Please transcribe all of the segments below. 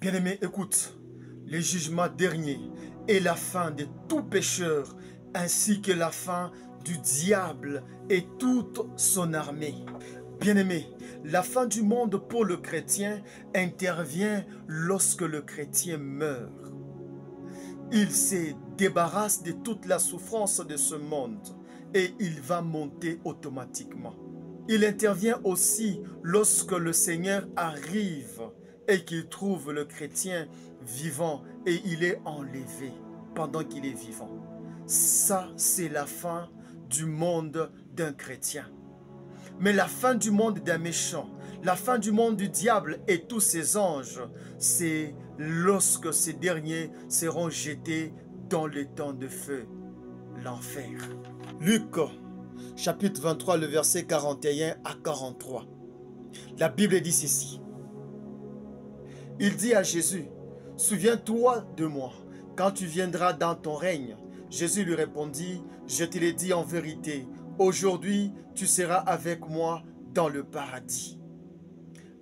Bien-aimé, écoute, le jugement dernier est la fin de tout pécheur, ainsi que la fin du diable et toute son armée. Bien-aimé, la fin du monde pour le chrétien intervient lorsque le chrétien meurt. Il se débarrasse de toute la souffrance de ce monde et il va monter automatiquement. Il intervient aussi lorsque le Seigneur arrive et qu'il trouve le chrétien vivant et il est enlevé pendant qu'il est vivant. Ça, c'est la fin du monde d'un chrétien. Mais la fin du monde d'un méchant, la fin du monde du diable et tous ses anges, c'est lorsque ces derniers seront jetés dans le temps de feu, l'enfer. Luc, chapitre 23, le verset 41 à 43. La Bible dit ceci. Il dit à Jésus, « Souviens-toi de moi, quand tu viendras dans ton règne. » Jésus lui répondit, « Je te l'ai dit en vérité, aujourd'hui tu seras avec moi dans le paradis. »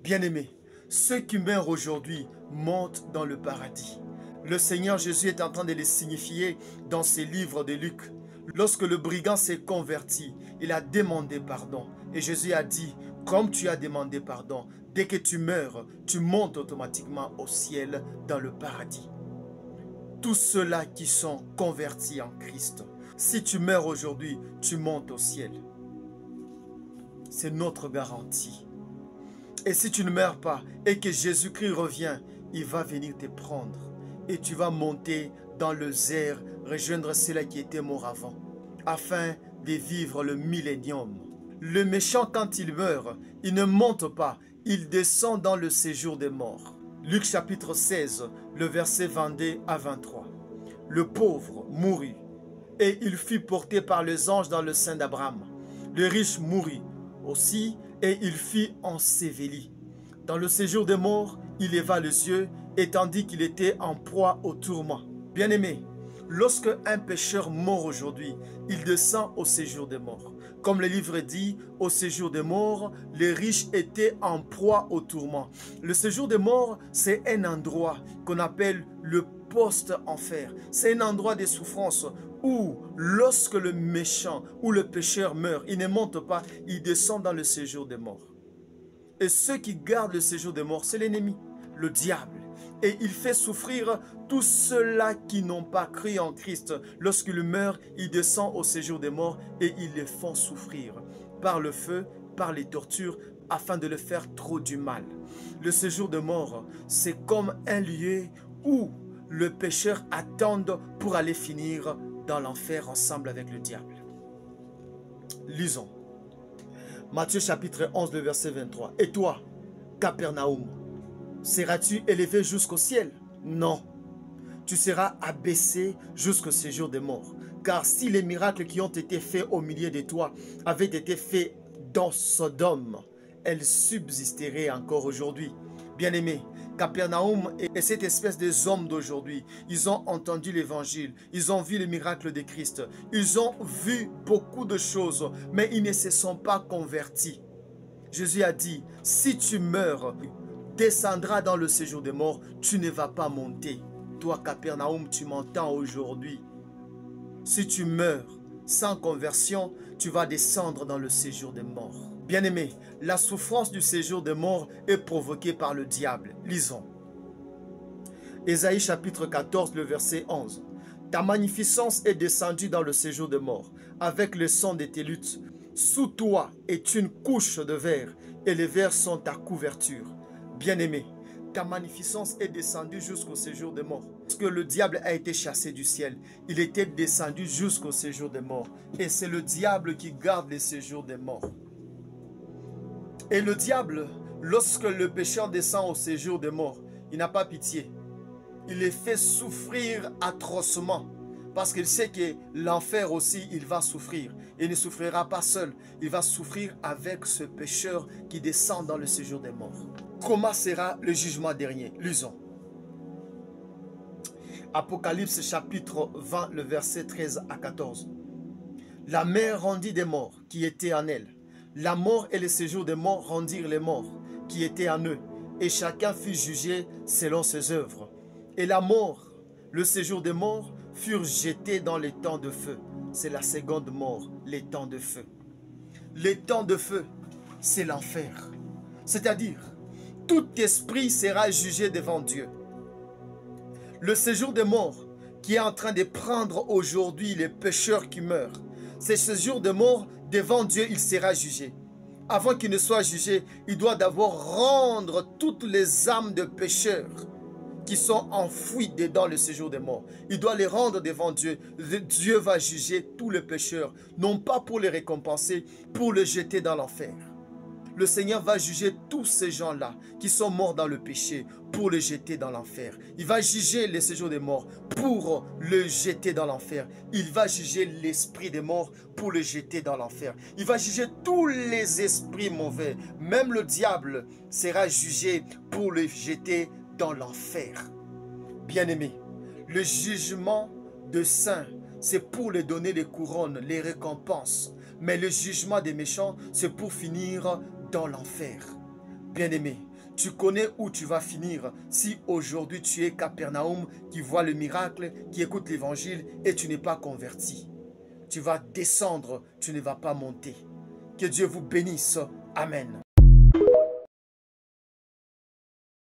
Bien-aimés, ceux qui meurent aujourd'hui montent dans le paradis. Le Seigneur Jésus est en train de les signifier dans ses livres de Luc. Lorsque le brigand s'est converti, il a demandé pardon. Et Jésus a dit, comme tu as demandé pardon, dès que tu meurs, tu montes automatiquement au ciel dans le paradis. Tous ceux-là qui sont convertis en Christ, si tu meurs aujourd'hui, tu montes au ciel. C'est notre garantie. Et si tu ne meurs pas et que Jésus-Christ revient, il va venir te prendre. Et tu vas monter dans le air, rejoindre ceux-là qui étaient morts avant, afin de vivre le millénium. Le méchant, quand il meurt, il ne monte pas, il descend dans le séjour des morts. Luc chapitre 16, le verset 22 à 23. Le pauvre mourut, et il fut porté par les anges dans le sein d'Abraham. Le riche mourut aussi, et il fut enseveli. Dans le séjour des morts, il leva les yeux, et tandis qu'il était en proie au tourment. Bien-aimé, lorsque un pécheur mort aujourd'hui, il descend au séjour des morts. Comme le livre dit, au séjour des morts, les riches étaient en proie au tourment. Le séjour des morts, c'est un endroit qu'on appelle le post-enfer. C'est un endroit de souffrance où, lorsque le méchant ou le pécheur meurt, il ne monte pas, il descend dans le séjour des morts. Et ceux qui gardent le séjour des morts, c'est l'ennemi, le diable. Et il fait souffrir tous ceux-là qui n'ont pas cru en Christ. Lorsqu'il meurt, il descend au séjour des morts et ils les font souffrir par le feu, par les tortures, afin de leur faire trop du mal. Le séjour des morts, c'est comme un lieu où le pécheur attend pour aller finir dans l'enfer ensemble avec le diable. Lisons. Matthieu chapitre 11, le verset 23. Et toi, Capernaum, seras-tu élevé jusqu'au ciel? Non. Tu seras abaissé jusqu'au séjour des morts. Car si les miracles qui ont été faits au milieu de toi avaient été faits dans Sodome, elles subsisteraient encore aujourd'hui. Bien-aimés, Capernaum et cette espèce des hommes d'aujourd'hui, ils ont entendu l'évangile, ils ont vu les miracles de Christ, ils ont vu beaucoup de choses, mais ils ne se sont pas convertis. Jésus a dit, si tu meurs, descendras dans le séjour des morts, tu ne vas pas monter. Toi, Capernaum, tu m'entends aujourd'hui. Si tu meurs sans conversion, tu vas descendre dans le séjour des morts. Bien-aimé, la souffrance du séjour des morts est provoquée par le diable. Lisons. Ésaïe chapitre 14, le verset 11. Ta magnificence est descendue dans le séjour des morts, avec le son de tes luttes. Sous toi est une couche de verre, et les vers sont ta couverture. Bien-aimé, ta magnificence est descendue jusqu'au séjour des morts. Parce que le diable a été chassé du ciel, il était descendu jusqu'au séjour des morts. Et c'est le diable qui garde les séjours des morts. Et le diable, lorsque le pécheur descend au séjour des morts, il n'a pas pitié. Il les fait souffrir atrocement. Parce qu'il sait que l'enfer aussi, il va souffrir. Il ne souffrira pas seul. Il va souffrir avec ce pécheur qui descend dans le séjour des morts. Comment sera le jugement dernier? Lisons. Apocalypse chapitre 20, le verset 13 à 14. La mer rendit des morts qui étaient en elle. La mort et le séjour des morts rendirent les morts qui étaient en eux. et chacun fut jugé selon ses œuvres. Et la mort, le séjour des morts, furent jetés dans les temps de feu. C'est la seconde mort, les temps de feu. Les temps de feu, c'est l'enfer. C'est-à-dire, tout esprit sera jugé devant Dieu. Le séjour des morts qui est en train de prendre aujourd'hui les pécheurs qui meurent, c'est ce séjour de mort devant Dieu, il sera jugé. Avant qu'il ne soit jugé, il doit d'abord rendre toutes les âmes de pécheurs qui sont enfouis dedans le séjour des morts. Il doit les rendre devant Dieu. Dieu va juger tous les pécheurs, non pas pour les récompenser, pour les jeter dans l'enfer. Le Seigneur va juger tous ces gens-là qui sont morts dans le péché pour les jeter dans l'enfer. Il va juger le séjour des morts pour le jeter dans l'enfer. Il va juger l'esprit des morts pour le jeter dans l'enfer. Il va juger tous les esprits mauvais. Même le diable sera jugé pour le jeter dans l'enfer. Bien-aimés, le jugement de saints, c'est pour les donner les couronnes, les récompenses. Mais le jugement des méchants, c'est pour finir dans l'enfer. Bien-aimé, tu connais où tu vas finir si aujourd'hui tu es Capernaum qui voit le miracle, qui écoute l'évangile et tu n'es pas converti. Tu vas descendre, tu ne vas pas monter. Que Dieu vous bénisse. Amen.